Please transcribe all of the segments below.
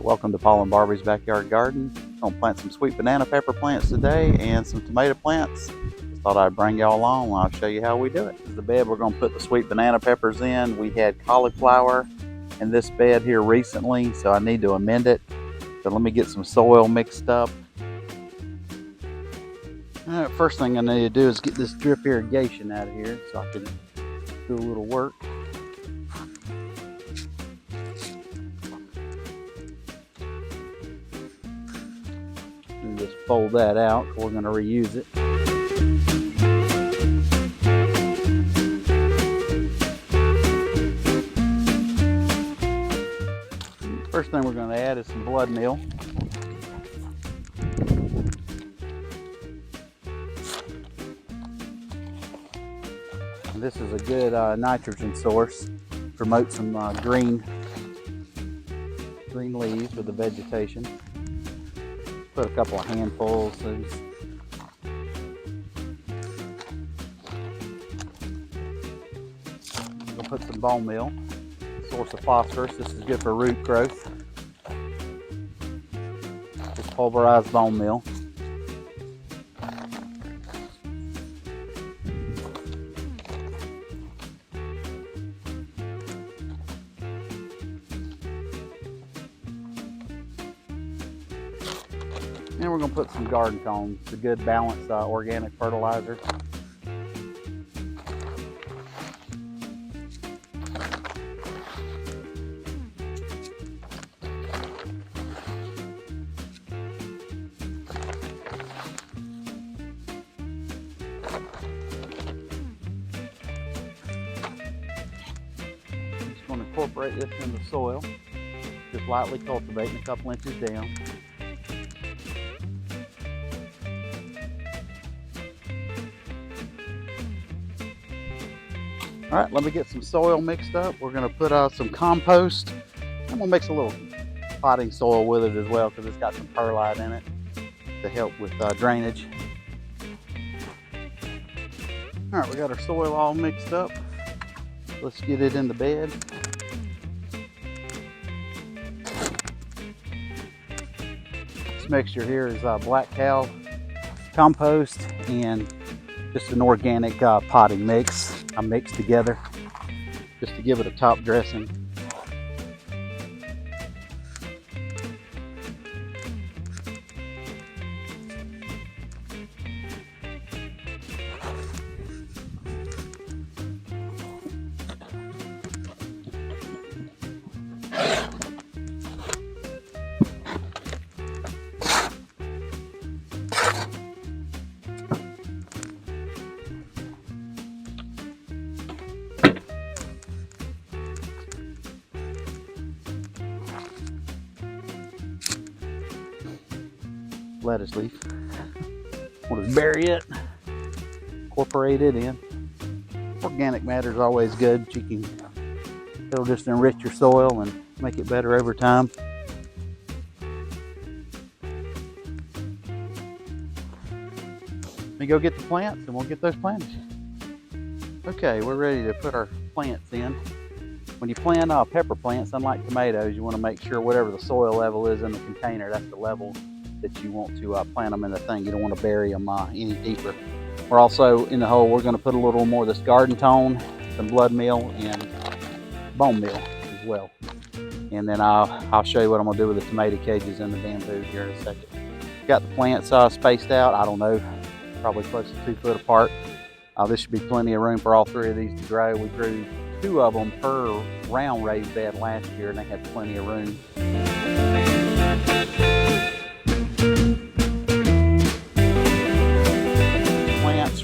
welcome to Paul and Barbie's Backyard Garden. I'm going to plant some sweet banana pepper plants today and some tomato plants. Just thought I'd bring y'all along and I'll show you how we do it. This is the bed we're going to put the sweet banana peppers in. We had cauliflower in this bed here recently, so I need to amend it. So let me get some soil mixed up. Alright, first thing I need to do is get this drip irrigation out of here so I can do a little work. And just fold that out. We're going to reuse it. First thing we're going to add is some blood meal. And this is a good nitrogen source. Promote some green leaves with the vegetation. Put a couple of handfuls. We'll put some bone meal, source of phosphorus. This is good for root growth. Just pulverized bone meal. And we're going to put some garden cones. It's a good balanced organic fertilizer. I'm just going to incorporate this in the soil. Just lightly cultivating a couple inches down. All right, let me get some soil mixed up. We're gonna put some compost. I'm gonna mix a little potting soil with it as well because it's got some perlite in it to help with drainage. All right, we got our soil all mixed up. Let's get it in the bed. This mixture here is black cow compost and just an organic potting mix. I mix together just to give it a top dressing. Lettuce leaf. We'll just bury it, incorporate it in. Organic matter is always good. It'll just enrich your soil and make it better over time. Let me go get the plants and we'll get those planted. Okay, we're ready to put our plants in. When you plant pepper plants, unlike tomatoes, you want to make sure whatever the soil level is in the container, that's the level that you want to plant them in the thing. You don't want to bury them any deeper. We're also in the hole, we're going to put a little more of this garden tone, some blood meal, and bone meal as well. And then I'll show you what I'm going to do with the tomato cages and the bamboo here in a second. Got the plants spaced out, I don't know, probably close to 2 foot apart. This should be plenty of room for all 3 of these to grow. We grew 2 of them per round raised bed last year and they had plenty of room.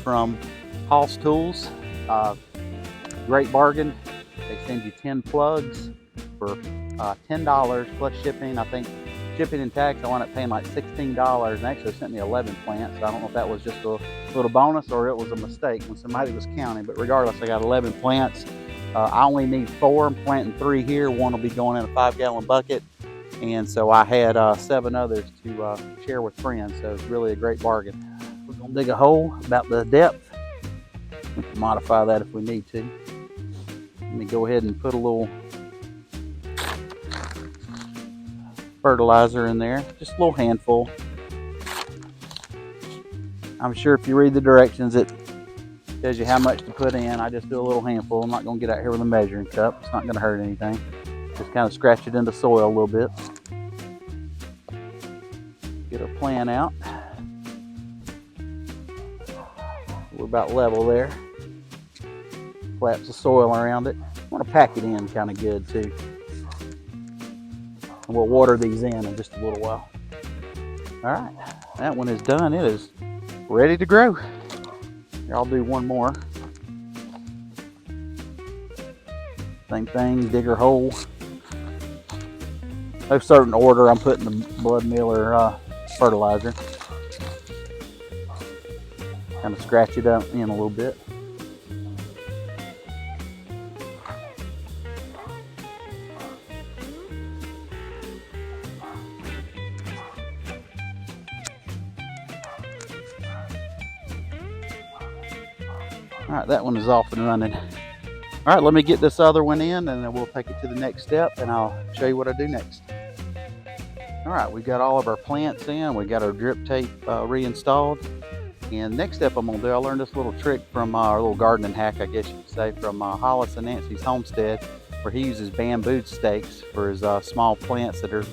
From Hoss Tools, great bargain. They send you 10 plugs for $10 plus shipping. I think shipping and tax I wound up paying like $16, and actually sent me 11 plants. So I don't know if that was just a little bonus or it was a mistake when somebody was counting, but regardless, I got 11 plants. I only need 4. I'm planting 3 here. 1 will be going in a 5-gallon bucket, and so I had 7 others to share with friends. So it's really a great bargain. We're gonna dig a hole about the depth. We can modify that if we need to. Let me go ahead and put a little fertilizer in there, just a little handful. I'm sure if you read the directions, it tells you how much to put in. I just do a little handful. I'm not going to get out here with a measuring cup. It's not going to hurt anything. Just kind of scratch it into soil a little bit. Get our plant out. We're about level there. Collapse the soil around it. I want to pack it in kind of good too. And we'll water these in just a little while. All right, that one is done. It is ready to grow. Here, I'll do one more. Same thing, dig her hole. No certain order. I'm putting the blood meal or fertilizer. Kind of scratch it up in a little bit. All right, that one is off and running. All right, let me get this other one in and then we'll take it to the next step and I'll show you what I do next. All right, we've got all of our plants in. We got our drip tape reinstalled. And next step I'm gonna do, I learned this little trick from our little gardening hack, I guess you could say, from Hollis and Nancy's homestead, where he uses bamboo stakes for his small plants that are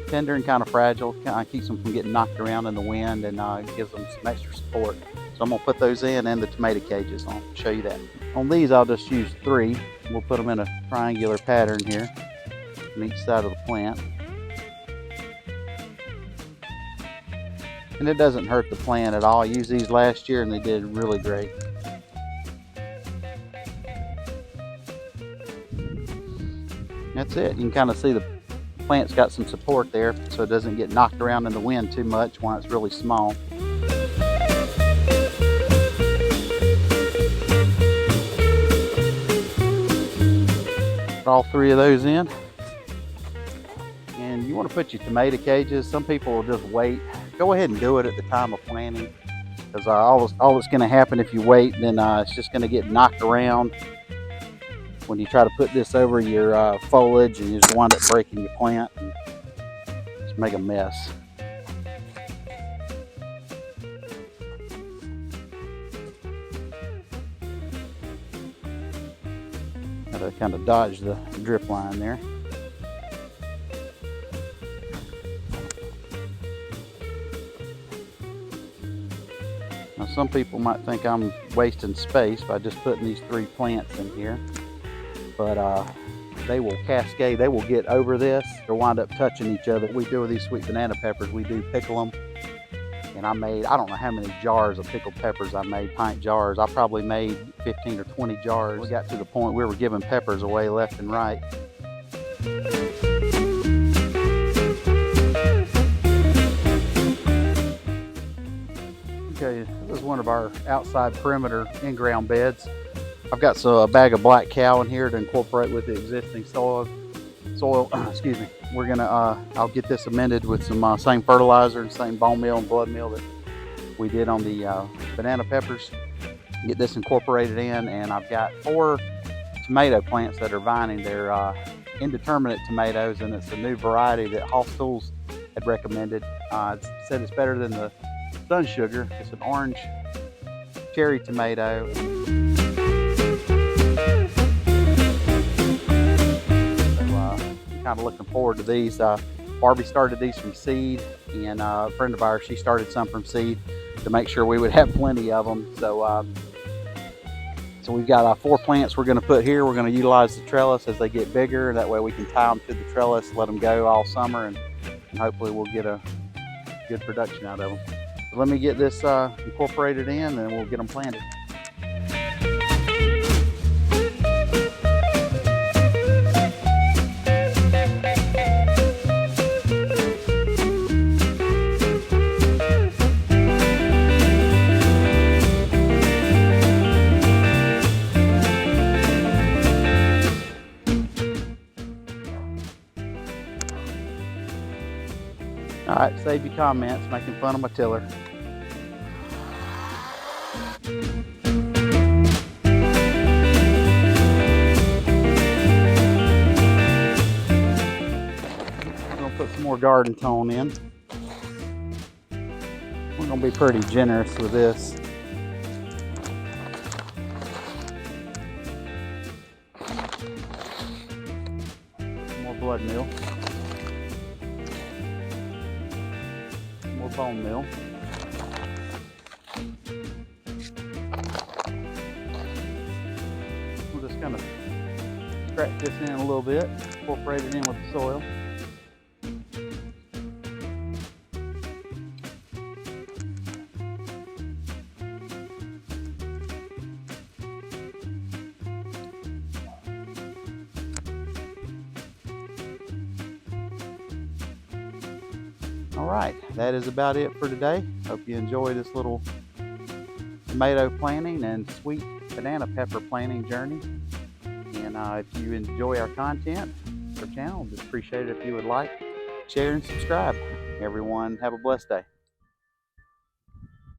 tender and kind of fragile. Kind of keeps them from getting knocked around in the wind and gives them some extra support. So I'm gonna put those in and the tomato cages. I'll show you that. On these, I'll just use 3. We'll put them in a triangular pattern here on each side of the plant. And it doesn't hurt the plant at all. I used these last year and they did really great. That's it. You can kind of see the plant's got some support there so it doesn't get knocked around in the wind too much when it's really small. Put all 3 of those in. And you want to put your tomato cages. Some people will just wait. Go ahead and do it at the time of planting, because all that's going to happen if you wait, then it's just going to get knocked around when you try to put this over your foliage, and you just wind up breaking your plant and just make a mess. Gotta kind of dodge the drip line there. Now, some people might think I'm wasting space by just putting these 3 plants in here, but they will cascade. They will get over this. They'll wind up touching each other. What we do with these sweet banana peppers, we do pickle them. And I don't know how many jars of pickled peppers I made, pint jars. I probably made 15 or 20 jars. We got to the point we were giving peppers away left and right. Okay, this is one of our outside perimeter in-ground beds. I've got a bag of black cow in here to incorporate with the existing soil. Excuse me. We're gonna, I'll get this amended with some same fertilizer and same bone meal and blood meal that we did on the banana peppers. Get this incorporated in, and I've got 4 tomato plants that are vining. They're indeterminate tomatoes, and it's a new variety that Hoff Tools had recommended. It said it's better than the Sun Sugar. It's an orange cherry tomato. Kind of looking forward to these. Barbie started these from seed, and a friend of ours, she started some from seed to make sure we would have plenty of them. So we've got 4 plants we're going to put here. We're going to utilize the trellis as they get bigger. That way we can tie them to the trellis, let them go all summer, and hopefully we'll get a good production out of them. So let me get this incorporated in, and we'll get them planted. All right, save your comments making fun of my tiller. I'm gonna put some more garden tone in. We're gonna be pretty generous with this. More blood meal. More bone meal. We're just gonna scratch this in a little bit, incorporate it in with the soil. All right, that is about it for today. Hope you enjoy this little tomato planting and sweet banana pepper planting journey. And if you enjoy our content, our channel, just appreciate it if you would like, share, and subscribe. Everyone, have a blessed day.